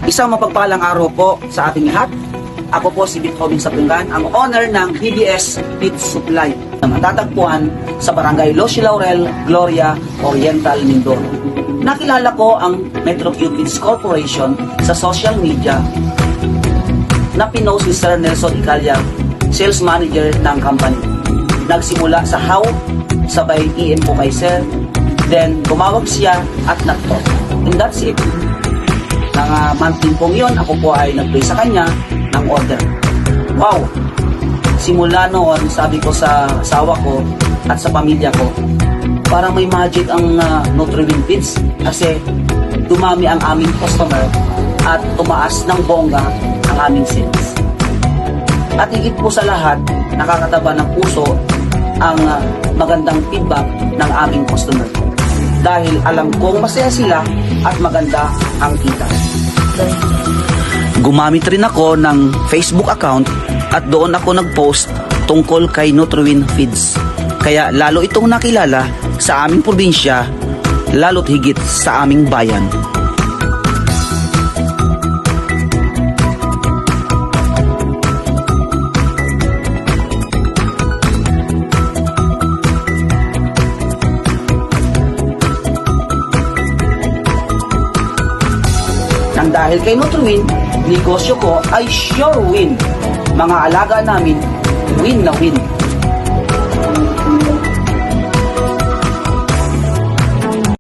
Isang mapagpalang araw po sa ating lahat. Ako po si Bitcobin Sapingan, ang owner ng BDS Feed Supply na matatagpuan sa Barangay Los Laurel, Gloria, Oriental, Mindoro. Nakilala ko ang Metro Q Feeds Corporation sa social media na pinost ni Sir Nelson Icalya, sales manager ng company. Nagsimula sa how, sabay EM po kay Sir, then tumawag siya at nagtalk. And that's it. Nang monthly pong yun, ako po ay nag-pay sa kanya ng order. Wow! Simula noon, sabi ko sa asawa ko at sa pamilya ko, parang may magic ang Nutriwin Feeds kasi dumami ang aming customer at tumaas ng bongga ang aming sales. At higit po sa lahat, nakakataba ng puso ang magandang feedback ng aming customer. Dahil alam kong masaya sila at maganda ang kita. Gumamit rin ako ng Facebook account at doon ako nag-post tungkol kay Nutriwin Feeds. Kaya lalo itong nakilala sa aming probinsya, lalo't higit sa aming bayan. Nang dahil kay Nutriwin, negosyo ko ay sure win. Mga alaga namin, win na win.